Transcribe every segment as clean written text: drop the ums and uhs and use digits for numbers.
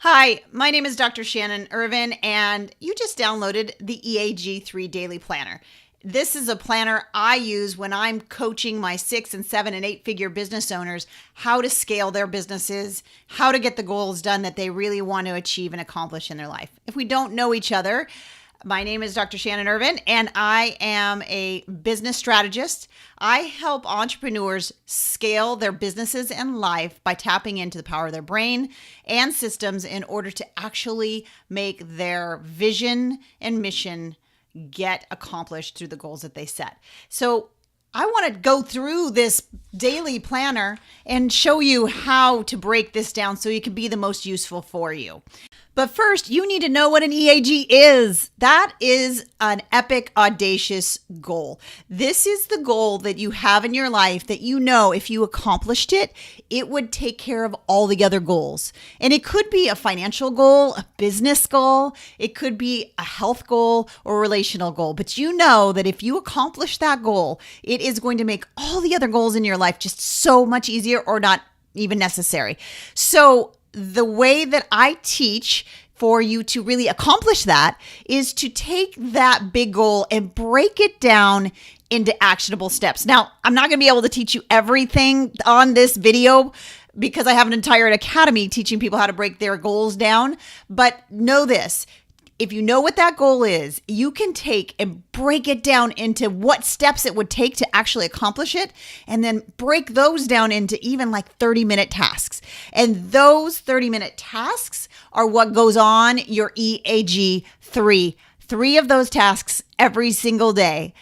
Hi, my name is Dr. Shannon Irvin, and you just downloaded the EAG 3 Daily Planner. This is a planner I use when I'm coaching my 6 and 7 and 8 figure business owners how to scale their businesses, how to get the goals done that they really want to achieve and accomplish in their life. If we don't know each other, my name is Dr. Shannon Irvin, and I am a business strategist. I help entrepreneurs scale their businesses and life by tapping into the power of their brain and systems in order to actually make their vision and mission get accomplished through the goals that they set. So I want to go through this daily planner and show you how to break this down so it can be the most useful for you. But first, you need to know what an EAG is. That is an epic, audacious goal. This is the goal that you have in your life that you know if you accomplished it, it would take care of all the other goals. And it could be a financial goal, a business goal, it could be a health goal or a relational goal. But you know that if you accomplish that goal, it is going to make all the other goals in your life just so much easier or not even necessary. So the way that I teach for you to really accomplish that is to take that big goal and break it down into actionable steps. Now, I'm not going to be able to teach you everything on this video because I have an entire academy teaching people how to break their goals down. But know this. If you know what that goal is, you can take and break it down into what steps it would take to actually accomplish it, and then break those down into even like 30-minute tasks. And those 30-minute tasks are what goes on your EAG 3. 3 of those tasks every single day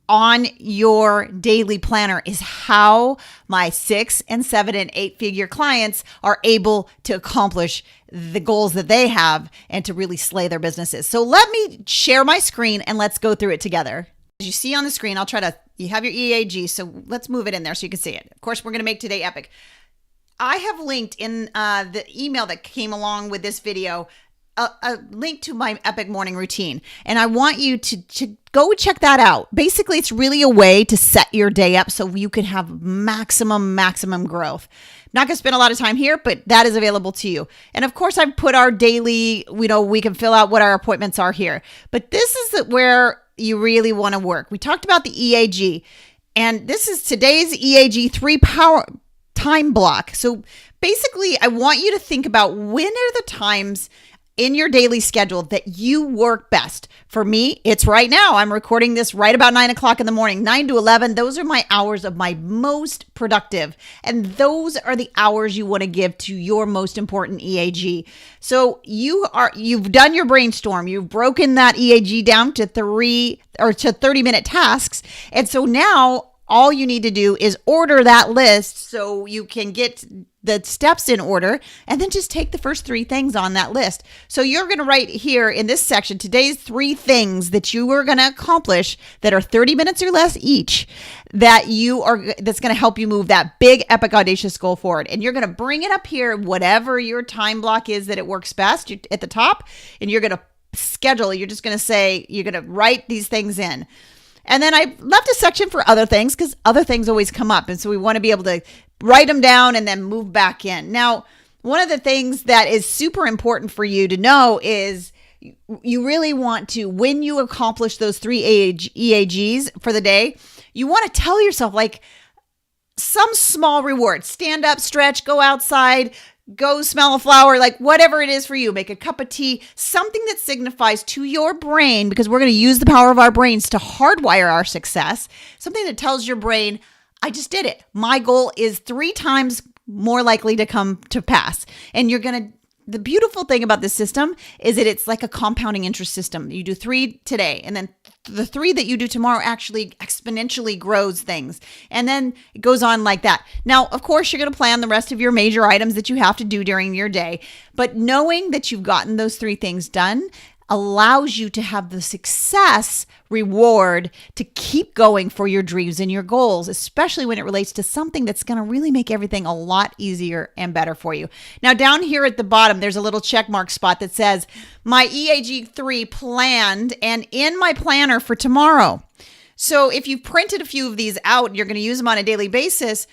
on your daily planner is how my 6 and 7 and 8 figure clients are able to accomplish the goals that they have and to really slay their businesses. So let me share my screen and let's go through it together. As you see on the screen, you have your EAG, so let's move it in there so you can see it. Of course, we're going to make today epic. I have linked in the email that came along with this video a link to my epic morning routine. And I want you to go check that out. Basically, it's really a way to set your day up so you can have maximum growth. Not going to spend a lot of time here, but that is available to you. And of course, I've put our daily, we can fill out what our appointments are here. But this is where you really want to work. We talked about the EAG, and this is today's EAG 3 power time block. So basically, I want you to think about when are the times in your daily schedule that you work best. For me, it's right now. I'm recording this right about 9 o'clock in the morning, 9 to 11. Those are my hours of my most productive. And those are the hours you want to give to your most important EAG. So you've done your brainstorm. You've broken that EAG down to 30-minute tasks. And so now all you need to do is order that list so you can get the steps in order, and then just take the first 3 things on that list. So you're going to write here in this section, today's 3 things that you are going to accomplish that are 30 minutes or less each, that's going to help you move that big, epic, audacious goal forward. And you're going to bring it up here, whatever your time block is that it works best at the top, and you're going to schedule. You're just going to say, you're going to write these things in. And then I left a section for other things because other things always come up. And so we want to be able to write them down and then move back in. Now, one of the things that is super important for you to know is you really want to, when you accomplish those 3 EAGs for the day, you want to tell yourself like some small reward. Stand up, stretch, go outside, go smell a flower, like whatever it is for you. Make a cup of tea, something that signifies to your brain, because we're going to use the power of our brains to hardwire our success, something that tells your brain, I just did it. My goal is 3 times more likely to come to pass. And the beautiful thing about this system is that it's like a compounding interest system. You do 3 today, and then the 3 that you do tomorrow actually exponentially grows things. And then it goes on like that. Now, of course, you're going to plan the rest of your major items that you have to do during your day. But knowing that you've gotten those 3 things done allows you to have the success reward to keep going for your dreams and your goals, especially when it relates to something that's going to really make everything a lot easier and better for you. Now, down here at the bottom, there's a little check mark spot that says, my EAG 3 planned and in my planner for tomorrow. So if you've printed a few of these out, you're going to use them on a daily basis.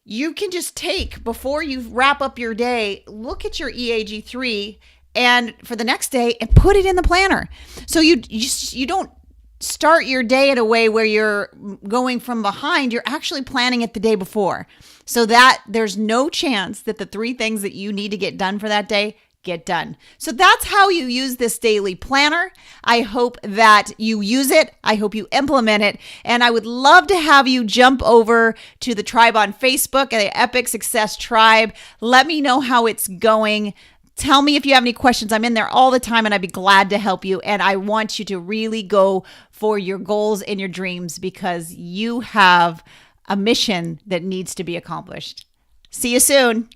you can just take, before you wrap up your day, look at your EAG 3 and for the next day and put it in the planner. So you don't start your day in a way where you're going from behind. You're actually planning it the day before, so that there's no chance that the 3 things that you need to get done for that day get done. So that's how you use this daily planner. I hope that you use it. I hope you implement it. And I would love to have you jump over to the tribe on Facebook, the Epic Success Tribe. Let me know how it's going. Tell me if you have any questions. I'm in there all the time and I'd be glad to help you. And I want you to really go for your goals and your dreams, because you have a mission that needs to be accomplished. See you soon.